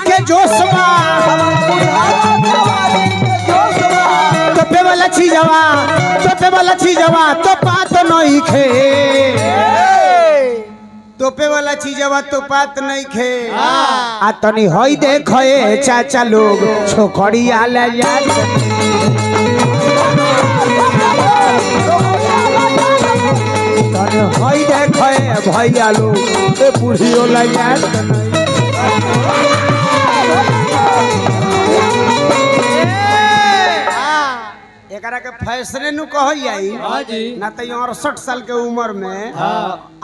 के जोशवा तोपे वाला चीजवा तो पात नहीं खे तोपे वाला चीजवा तो पात नहीं खे आ तनी हई देखो चाचा लोग छोकड़िया ले याद तनी हई देखो भैया लोग ए बुढ़ियो ले याद एकरा के फैसले नु कहल जाई ना तो 68 साल के उम्र में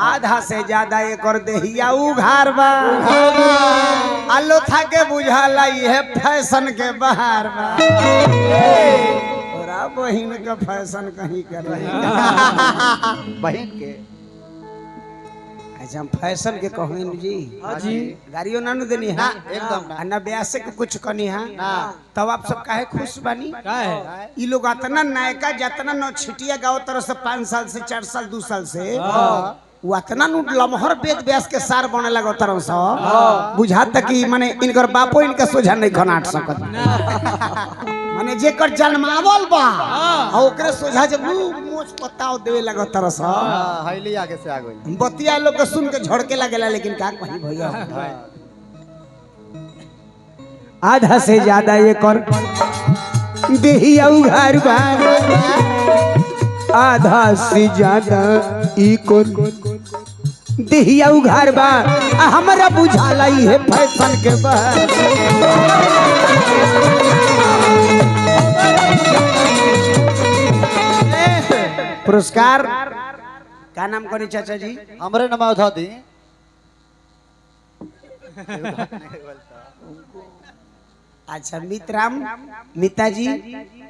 आधा से ज्यादा एकर देहिया उघार बा आलो था के बुझाला ये फैशन के बाहर बा तोरा बहिन के फैशन कहीं कर रही बहन के अच्छा हम फैशन के कहन जी गाड़ियों ना देनी है एकदम ना ब्यासे के कुछ कनी है तब आप सब काहे खुश बानी काहे ई लोग अतना नायका जतना न छिटिया गाँव तरह से 5 साल से 4 साल 2 साल से वो अतना नु लमहर वेद व्यास के सार बने लगा तरह से बुझाता कि माने इनकर बापो इनके सोझा नहीं खनाट सकत माने जेकर जन्मावल बा आ ओकरे सोझा जब मोच पत्ता देवे लगा तरह से हईली आगे से आ गई बतिया लोग के सुन के झड़के लगेला लेकिन का कही भैया आधा से ज्यादा ये कर देहिया उघार बा आधा से ज्यादा ई कर देहिया उघार बा हमरा बुझाला है फैशन के बा पुरस्कार क्या नाम करी चाचा जी हमरे नाम उठा दी अच्छा मित्राम मिताजी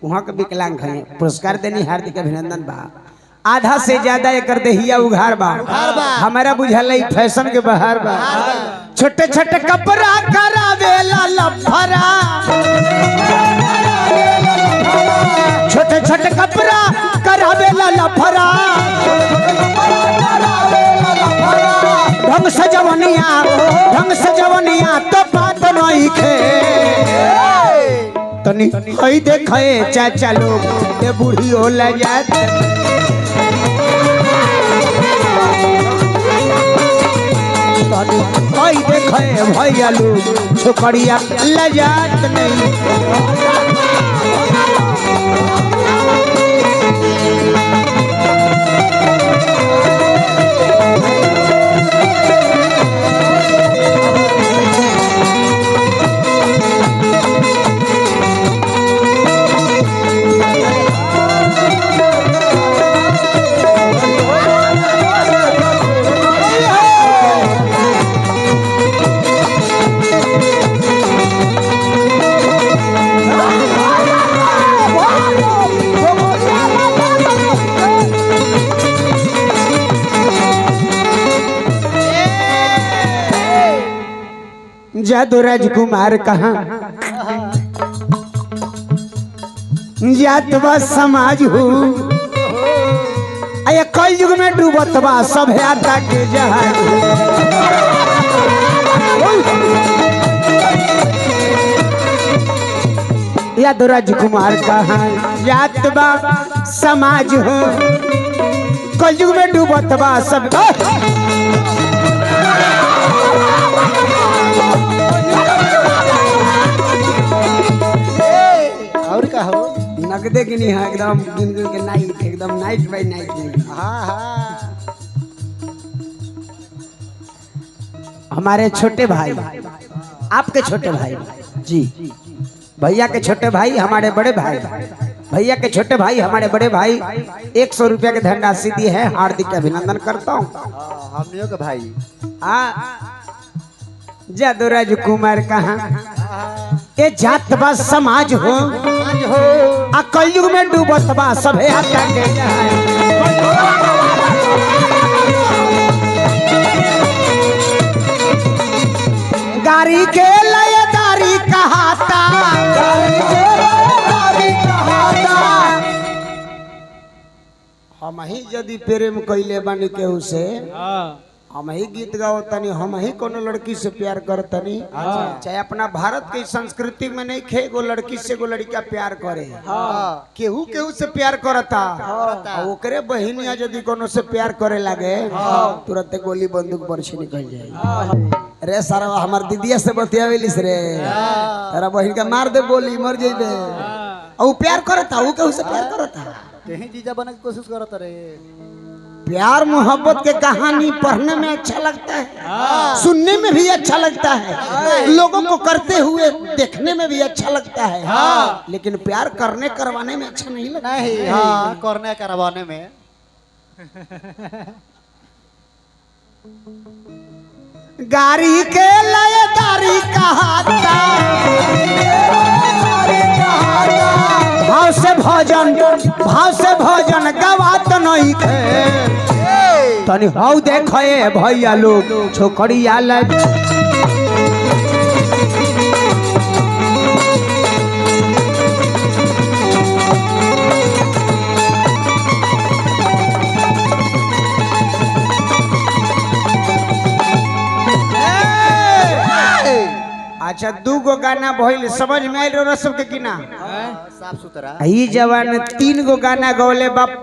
वहाँ के विकलांग हैं पुरस्कार देनी हार्दिक अभिनंदन बा आधा से ज्यादा एकर देहिया उघार बा हमारा बुझल फैशन के बाहर बा छोटे छोटे कपड़ा करावेला लफरा छोटे छोटे कपड़ा करावेला लफरा ढंग से जवनिया तो बात नहीं खे तनी हई देखे चाचा लोग ये बूढ़ी हो ले जात तनी हई देखे भैया लोग छोकरिया ले जात नहीं जादू राजकुमार कहाँ जातवा समाज हो अया कई युग में डूबत बा सभ्यता के जहाज यादव राजकुमार कहाँ जातवा समाज हो कई युग में डूबत बा सब और का हो नगदे की नहीं है एकदम गिन गिन के नाइट एकदम नाइट बाय नाइट नहीं हाँ हमारे छोटे भाई आपके छोटे भाई जी भैया के छोटे भाई हमारे बड़े भाई भैया के छोटे भाई हमारे बड़े भाई 100 रुपया के धनराशि दी है हार्दिक अभिनंदन करता हूँ हमनियों के भाई जादू राजकुमार कहाँ ये जात बा समाज हो आ कलयुग में डूबत बा सभे आता के गाड़ी के लयदारी कहाता हम ही यदि प्रेम कैले बानी केहू से हम ही गीत गाओ तनी, हम ही कोनो लड़की से प्यार करतनी, चाहे अपना भारत के संस्कृति में नहीं खे एगो लड़की से एगो लड़का प्यार करे, केहू केहू से प्यार करता, और ओकरे बहिनिया यदि कोनो से प्यार करे लागे तुरंत गोली बंदूक बरछी निकल जाए। रे सारा हमार दीदिया से बतियावेलिस रे, तेरा बहिन का मार दे गोली मर जाइबे। और प्यार करता, वो केहू से प्यार करता, कहीं जीजा बने की कोशिश करत रे। प्यार मोहब्बत के कहानी पढ़ने में अच्छा लगता है, सुनने में भी अच्छा लगता है, लोगों को करते हुए देखने में भी अच्छा लगता है, लेकिन प्यार करने करवाने में अच्छा नहीं लगता। नहीं, हाँ, करने करवाने में। गाड़ी के लयदारी कहाता, भाव से भोजन गवात नहीं खे। तनी हाउ देखे भैया लोग छोकरिया लग अच्छा 2 गो गाना भइल, समझ में आइल रसम के कि ना? साफ सुथरा। ई जवान 3 गो गाना गौले बाप